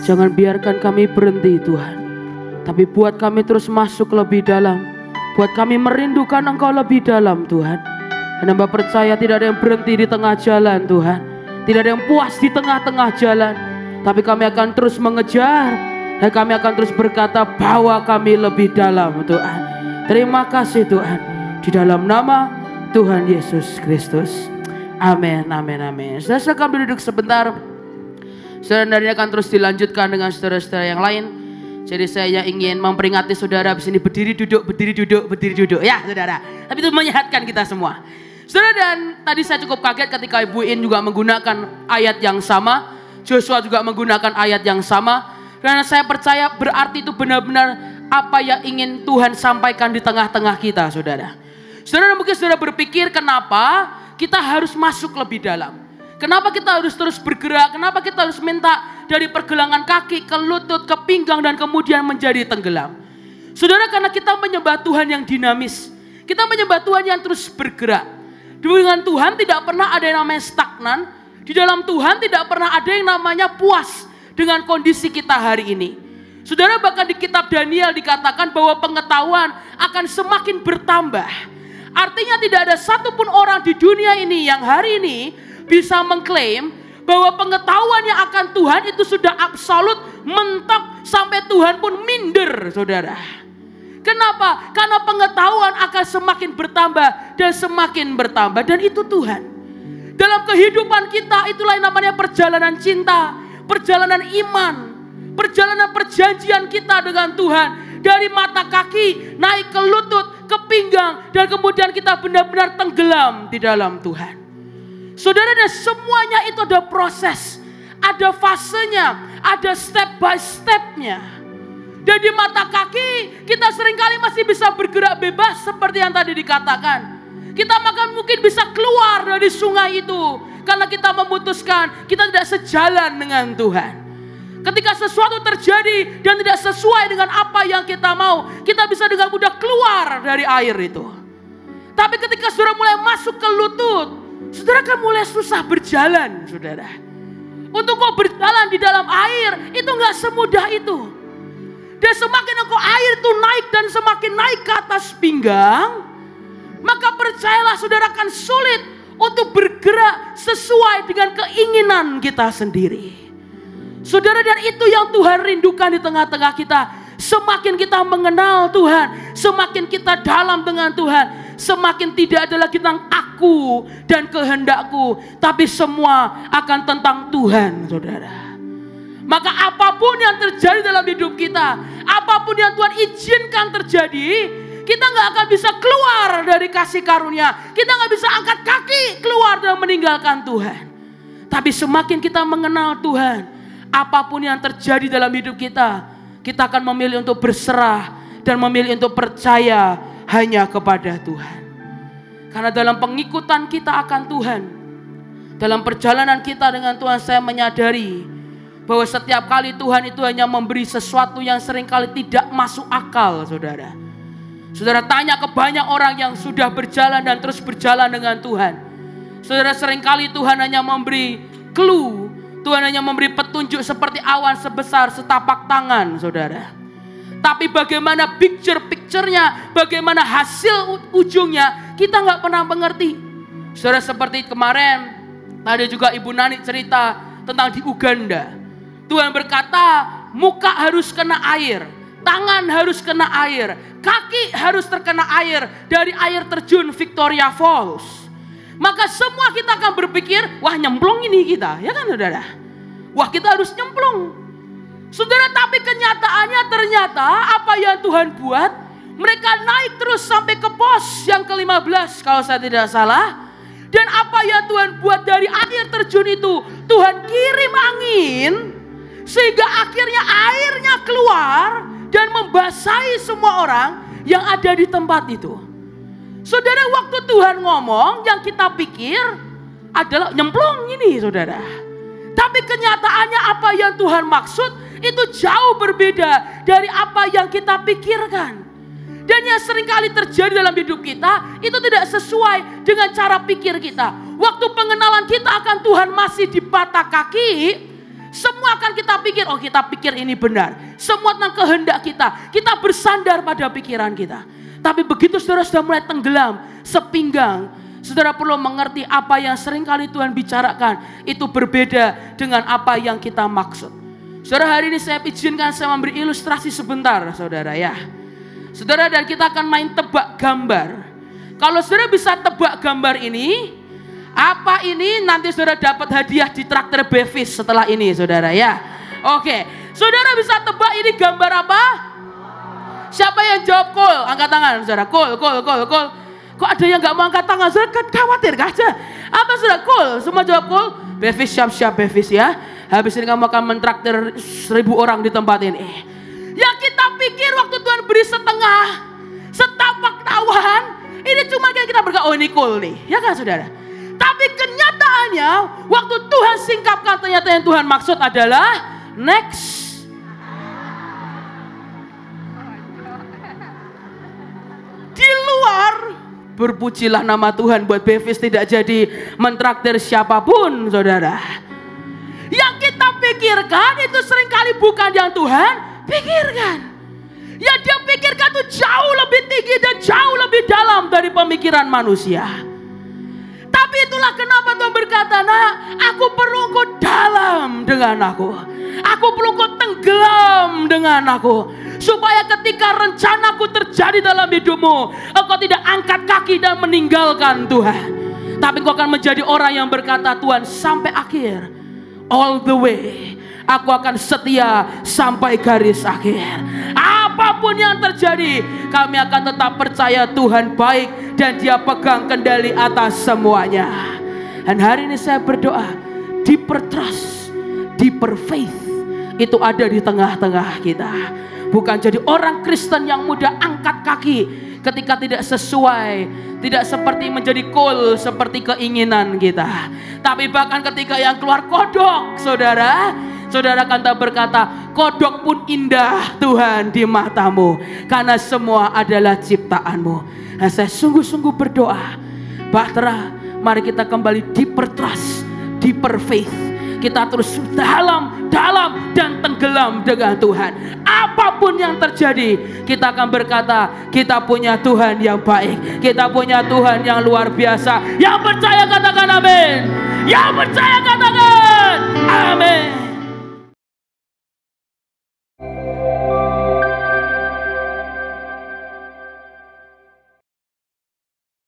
Jangan biarkan kami berhenti Tuhan, tapi buat kami terus masuk lebih dalam. Buat kami merindukan Engkau lebih dalam Tuhan. Dan hamba percaya tidak ada yang berhenti di tengah jalan Tuhan. Tidak ada yang puas di tengah-tengah jalan. Tapi kami akan terus mengejar. Dan kami akan terus berkata, bawa kami lebih dalam Tuhan. Terima kasih Tuhan. Di dalam nama Tuhan Yesus Kristus. Amin, amin, amin. Saudara kami duduk sebentar. Saudara akan terus dilanjutkan dengan saudara-saudara yang lain. Jadi saya ingin memperingati saudara di sini berdiri duduk, berdiri duduk, berdiri duduk. Ya saudara, tapi itu menyehatkan kita semua. Saudara, dan tadi saya cukup kaget ketika Ibu In juga menggunakan ayat yang sama. Joshua juga menggunakan ayat yang sama. Karena saya percaya berarti itu benar-benar apa yang ingin Tuhan sampaikan di tengah-tengah kita saudara. Saudara, mungkin saudara berpikir kenapa kita harus masuk lebih dalam. Kenapa kita harus terus bergerak? Kenapa kita harus minta dari pergelangan kaki ke lutut, ke pinggang dan kemudian menjadi tenggelam? Saudara, karena kita menyembah Tuhan yang dinamis. Kita menyembah Tuhan yang terus bergerak. Dengan Tuhan tidak pernah ada yang namanya stagnan. Di dalam Tuhan tidak pernah ada yang namanya puas dengan kondisi kita hari ini. Saudara, bahkan di kitab Daniel dikatakan bahwa pengetahuan akan semakin bertambah. Artinya tidak ada satupun orang di dunia ini yang hari ini bisa mengklaim bahwa pengetahuannya akan Tuhan itu sudah absolut, mentok, sampai Tuhan pun minder saudara. Kenapa? Karena pengetahuan akan semakin bertambah dan semakin bertambah, dan itu Tuhan. Dalam kehidupan kita itulah yang namanya perjalanan cinta, perjalanan iman, perjalanan perjanjian kita dengan Tuhan. Dari mata kaki naik ke lutut, ke pinggang, dan kemudian kita benar-benar tenggelam di dalam Tuhan. Saudara, dan semuanya itu ada proses, ada fasenya, ada step by stepnya. Dan di mata kaki kita seringkali masih bisa bergerak bebas seperti yang tadi dikatakan. Kita bahkan mungkin bisa keluar dari sungai itu karena kita memutuskan kita tidak sejalan dengan Tuhan. Ketika sesuatu terjadi dan tidak sesuai dengan apa yang kita mau, kita bisa dengan mudah keluar dari air itu. Tapi ketika saudara mulai masuk ke lutut, saudara kan mulai susah berjalan saudara. Untuk kau berjalan di dalam air itu gak semudah itu. Dan semakin engkau air itu naik dan semakin naik ke atas pinggang, maka percayalah saudara akan sulit untuk bergerak sesuai dengan keinginan kita sendiri. Saudara, dan itu yang Tuhan rindukan di tengah-tengah kita. Semakin kita mengenal Tuhan, semakin kita dalam dengan Tuhan, semakin tidak ada lagi tentang aku dan kehendakku, tapi semua akan tentang Tuhan saudara. Maka apapun yang terjadi dalam hidup kita, apapun yang Tuhan izinkan terjadi, kita gak akan bisa keluar dari kasih karunia. Kita gak bisa angkat kaki keluar dan meninggalkan Tuhan. Tapi semakin kita mengenal Tuhan, apapun yang terjadi dalam hidup kita, kita akan memilih untuk berserah dan memilih untuk percaya hanya kepada Tuhan. Karena dalam pengikutan kita akan Tuhan, dalam perjalanan kita dengan Tuhan, saya menyadari bahwa setiap kali Tuhan itu hanya memberi sesuatu yang seringkali tidak masuk akal saudara. Saudara tanya ke banyak orang yang sudah berjalan dan terus berjalan dengan Tuhan. Saudara, seringkali Tuhan hanya memberi clue, Tuhan hanya memberi petunjuk seperti awan sebesar setapak tangan saudara. Tapi bagaimana picture-nya, bagaimana hasil ujungnya, kita gak pernah mengerti. Saudara, seperti kemarin ada juga Ibu Nani cerita tentang di Uganda. Tuhan berkata muka harus kena air, tangan harus kena air, kaki harus terkena air dari air terjun Victoria Falls. Maka semua kita akan berpikir, wah nyemplung ini kita, ya kan saudara? Wah kita harus nyemplung. Saudara, tapi kenyataannya ternyata apa yang Tuhan buat, mereka naik terus sampai ke pos yang ke-15 kalau saya tidak salah. Dan apa yang Tuhan buat dari air terjun itu, Tuhan kirim angin sehingga akhirnya airnya keluar dan membasahi semua orang yang ada di tempat itu. Saudara, waktu Tuhan ngomong yang kita pikir adalah nyemplung ini saudara. Tapi kenyataannya apa yang Tuhan maksud itu jauh berbeda dari apa yang kita pikirkan. Dan yang seringkali terjadi dalam hidup kita itu tidak sesuai dengan cara pikir kita. Waktu pengenalan kita akan Tuhan masih di mata kaki, Semua akan kita pikir, oh kita pikir ini benar. Semua tentang kehendak kita. Kita bersandar pada pikiran kita. Tapi begitu saudara sudah mulai tenggelam, sepinggang, saudara perlu mengerti apa yang seringkali Tuhan bicarakan. Itu berbeda dengan apa yang kita maksud. Saudara, hari ini saya izinkan saya memberi ilustrasi sebentar saudara ya. Saudara, dan kita akan main tebak gambar. Kalau saudara bisa tebak gambar ini, apa ini, nanti saudara dapat hadiah di traktir Bevis setelah ini saudara ya. Oke, saudara bisa tebak ini gambar apa? Siapa yang jawab cool? Angkat tangan saudara. Cool. Kok ada yang gak mau angkat tangan? Saudara kan khawatir gak aja? Apa saudara? Cool, semua jawab cool. Bevis, siap Bevis ya. Habis ini kamu akan mentraktir 1000 orang di tempat ini. Yang kita pikir waktu Tuhan beri setengah, setapak tawahan, ini cuma kita berkata, oh ini cool nih, ya kan saudara? Tapi kenyataannya, waktu Tuhan singkapkan, ternyata yang Tuhan maksud adalah next. Di luar, berpujilah nama Tuhan buat Bevis tidak jadi mentraktir siapapun saudara. Yang kita pikirkan itu seringkali bukan yang Tuhan pikirkan. Yang dia pikirkan itu jauh lebih tinggi dan jauh lebih dalam dari pemikiran manusia. Tapi itulah kenapa Tuhan berkata, nah aku perlu engkau dalam dengan aku. Aku perlu engkau tenggelam dengan aku. Supaya ketika rencanaku terjadi dalam hidupmu, engkau tidak angkat kaki dan meninggalkan Tuhan. Tapi engkau akan menjadi orang yang berkata, Tuhan sampai akhir, all the way, aku akan setia sampai garis akhir. Apapun yang terjadi, kami akan tetap percaya Tuhan baik dan Dia pegang kendali atas semuanya. Dan hari ini saya berdoa, deeper trust, deeper faith itu ada di tengah-tengah kita. Bukan jadi orang Kristen yang mudah angkat kaki ketika tidak sesuai, tidak seperti menjadi cool seperti keinginan kita. Tapi bahkan ketika yang keluar kodok, saudara akan tak berkata, kodok pun indah Tuhan di matamu, karena semua adalah ciptaanmu. Nah, saya sungguh-sungguh berdoa, Bahtera, mari kita kembali deeper trust, deeper faith. Kita terus dalam dan tenggelam dengan Tuhan. Apapun yang terjadi, kita akan berkata, kita punya Tuhan yang baik, kita punya Tuhan yang luar biasa. Yang percaya katakan amin. Yang percaya katakan amin.